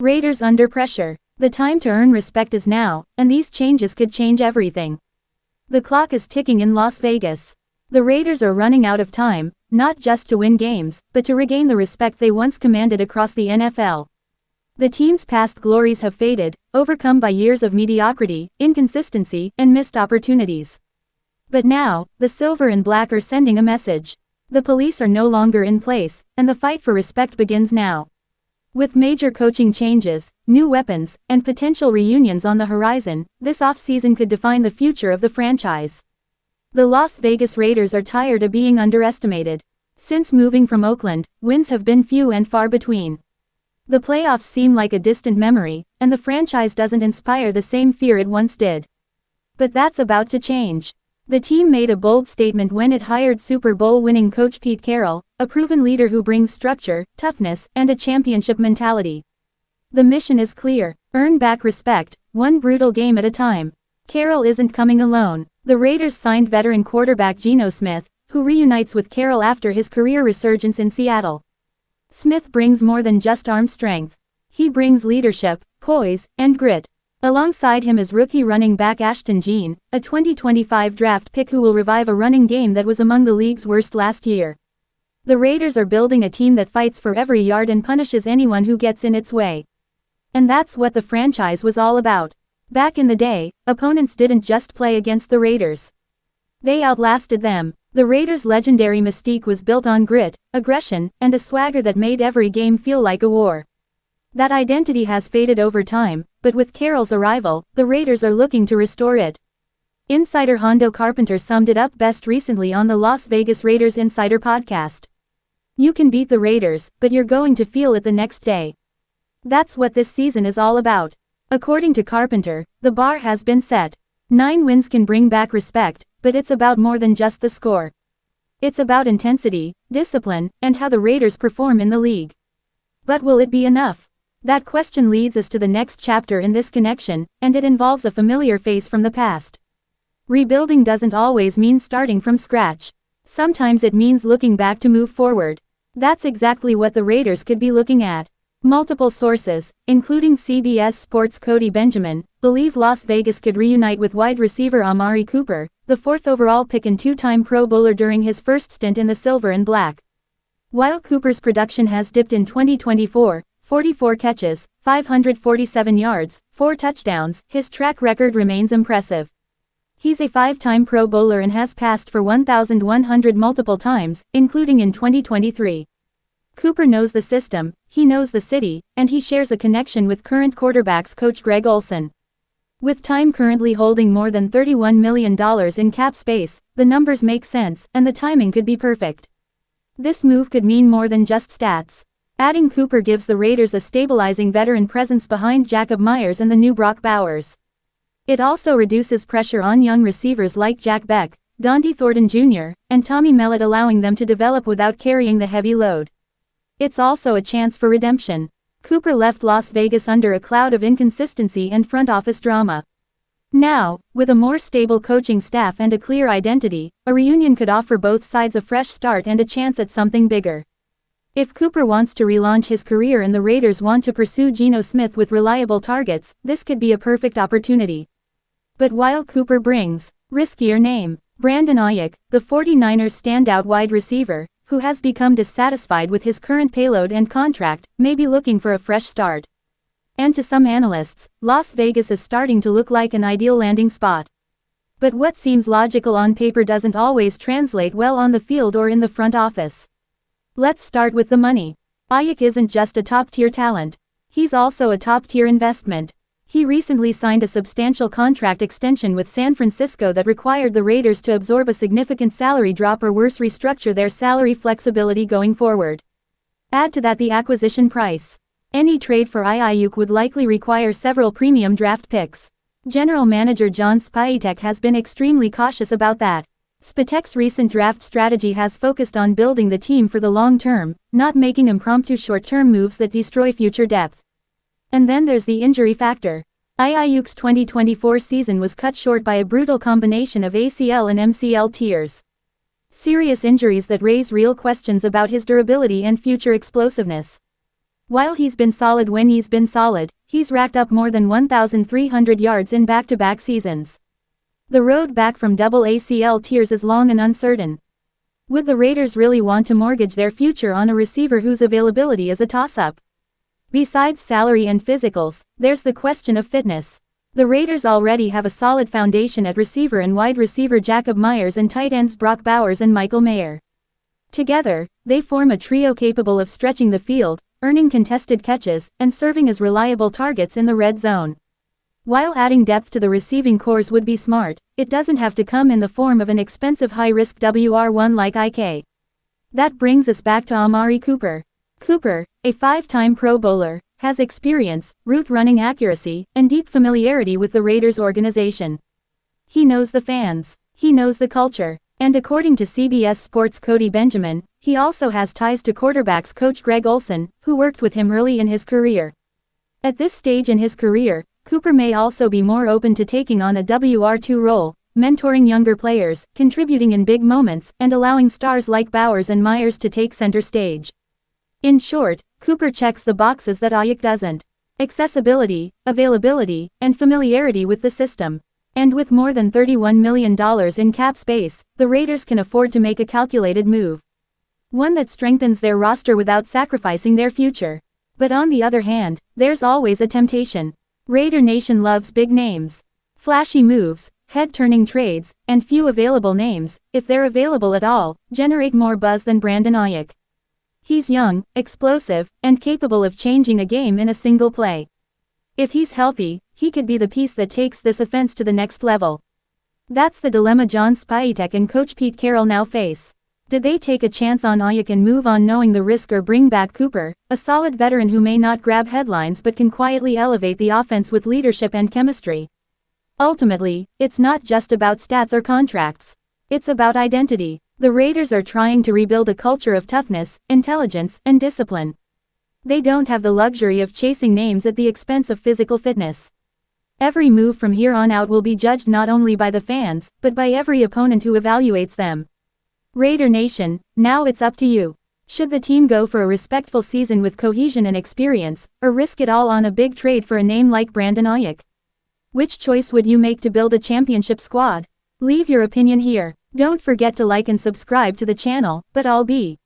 Raiders under pressure. The time to earn respect is now, and these changes could change everything. The clock is ticking in Las Vegas. The Raiders are running out of time, not just to win games, but to regain the respect they once commanded across the NFL. The team's past glories have faded, overcome by years of mediocrity, inconsistency, and missed opportunities. But now, the silver and black are sending a message. The police are no longer in place, and the fight for respect begins now. With major coaching changes, new weapons, and potential reunions on the horizon, this offseason could define the future of the franchise. The Las Vegas Raiders are tired of being underestimated. Since moving from Oakland, wins have been few and far between. The playoffs seem like a distant memory, and the franchise doesn't inspire the same fear it once did. But that's about to change. The team made a bold statement when it hired Super Bowl-winning coach Pete Carroll, a proven leader who brings structure, toughness, and a championship mentality. The mission is clear: earn back respect, one brutal game at a time. Carroll isn't coming alone. The Raiders signed veteran quarterback Geno Smith, who reunites with Carroll after his career resurgence in Seattle. Smith brings more than just arm strength. He brings leadership, poise, and grit. Alongside him is rookie running back Ashton Jean, a 2025 draft pick who will revive a running game that was among the league's worst last year. The Raiders are building a team that fights for every yard and punishes anyone who gets in its way. And that's what the franchise was all about. Back in the day, opponents didn't just play against the Raiders. They outlasted them. The Raiders' legendary mystique was built on grit, aggression, and a swagger that made every game feel like a war. That identity has faded over time, but with Carroll's arrival, the Raiders are looking to restore it. Insider Hondo Carpenter summed it up best recently on the Las Vegas Raiders Insider podcast. "You can beat the Raiders, but you're going to feel it the next day." That's what this season is all about. According to Carpenter, the bar has been set. 9 wins can bring back respect, but it's about more than just the score. It's about intensity, discipline, and how the Raiders perform in the league. But will it be enough? That question leads us to the next chapter in this connection, and it involves a familiar face from the past. Rebuilding doesn't always mean starting from scratch. Sometimes it means looking back to move forward. That's exactly what the Raiders could be looking at. Multiple sources, including CBS Sports' Cody Benjamin, believe Las Vegas could reunite with wide receiver Amari Cooper, the 4th overall pick and 2-time Pro Bowler during his first stint in the silver and black. While Cooper's production has dipped in 2024, 44 catches, 547 yards, 4 touchdowns, his track record remains impressive. He's a 5-time Pro Bowler and has passed for 1,100 multiple times, including in 2023. Cooper knows the system, he knows the city, and he shares a connection with current quarterbacks coach Greg Olsen. With Time currently holding more than $31 million in cap space, the numbers make sense, and the timing could be perfect. This move could mean more than just stats. Adding Cooper gives the Raiders a stabilizing veteran presence behind Jacob Myers and the new Brock Bowers. It also reduces pressure on young receivers like Jack Beck, Donde Thornton Jr., and Tommy Mellott, allowing them to develop without carrying the heavy load. It's also a chance for redemption. Cooper left Las Vegas under a cloud of inconsistency and front office drama. Now, with a more stable coaching staff and a clear identity, a reunion could offer both sides a fresh start and a chance at something bigger. If Cooper wants to relaunch his career and the Raiders want to pursue Geno Smith with reliable targets, this could be a perfect opportunity. But while Cooper brings riskier name, Brandon Ayuk, the 49ers' standout wide receiver, who has become dissatisfied with his current payload and contract, may be looking for a fresh start. And to some analysts, Las Vegas is starting to look like an ideal landing spot. But what seems logical on paper doesn't always translate well on the field or in the front office. Let's start with the money. Ayuk isn't just a top-tier talent. He's also a top-tier investment. He recently signed a substantial contract extension with San Francisco that required the Raiders to absorb a significant salary drop or worse, restructure their salary flexibility going forward. Add to that the acquisition price. Any trade for Ayuk would likely require several premium draft picks. General Manager John Spytek has been extremely cautious about that. Spatek's recent draft strategy has focused on building the team for the long term, not making impromptu short-term moves that destroy future depth. And then there's the injury factor. Ayuk's 2024 season was cut short by a brutal combination of ACL and MCL tears. Serious injuries that raise real questions about his durability and future explosiveness. While he's been solid when he's been solid, he's racked up more than 1,300 yards in back-to-back seasons. The road back from double ACL tears is long and uncertain. Would the Raiders really want to mortgage their future on a receiver whose availability is a toss-up? Besides salary and physicals, there's the question of fitness. The Raiders already have a solid foundation at receiver and wide receiver Jacob Myers and tight ends Brock Bowers and Michael Mayer. Together, they form a trio capable of stretching the field, earning contested catches, and serving as reliable targets in the red zone. While adding depth to the receiving corps would be smart, it doesn't have to come in the form of an expensive high-risk WR1 like IK. That brings us back to Amari Cooper. Cooper, a 5-time Pro Bowler, has experience, route running accuracy, and deep familiarity with the Raiders organization. He knows the fans. He knows the culture. And according to CBS Sports' Cody Benjamin, he also has ties to quarterbacks coach Greg Olson, who worked with him early in his career. At this stage in his career, Cooper may also be more open to taking on a WR2 role, mentoring younger players, contributing in big moments, and allowing stars like Bowers and Myers to take center stage. In short, Cooper checks the boxes that Aiyuk doesn't: accessibility, availability, and familiarity with the system. And with more than $31 million in cap space, the Raiders can afford to make a calculated move. One that strengthens their roster without sacrificing their future. But on the other hand, there's always a temptation. Raider Nation loves big names. Flashy moves, head-turning trades, and few available names, if they're available at all, generate more buzz than Brandon Aiyuk. He's young, explosive, and capable of changing a game in a single play. If he's healthy, he could be the piece that takes this offense to the next level. That's the dilemma John Spytek and coach Pete Carroll now face. Did they take a chance on Aiyuk and move on knowing the risk, or bring back Cooper, a solid veteran who may not grab headlines but can quietly elevate the offense with leadership and chemistry? Ultimately, it's not just about stats or contracts. It's about identity. The Raiders are trying to rebuild a culture of toughness, intelligence, and discipline. They don't have the luxury of chasing names at the expense of physical fitness. Every move from here on out will be judged not only by the fans, but by every opponent who evaluates them. Raider Nation, now it's up to you. Should the team go for a respectful season with cohesion and experience, or risk it all on a big trade for a name like Brandon Aiyuk? Which choice would you make to build a championship squad? Leave your opinion here. Don't forget to like and subscribe to the channel, but I'll be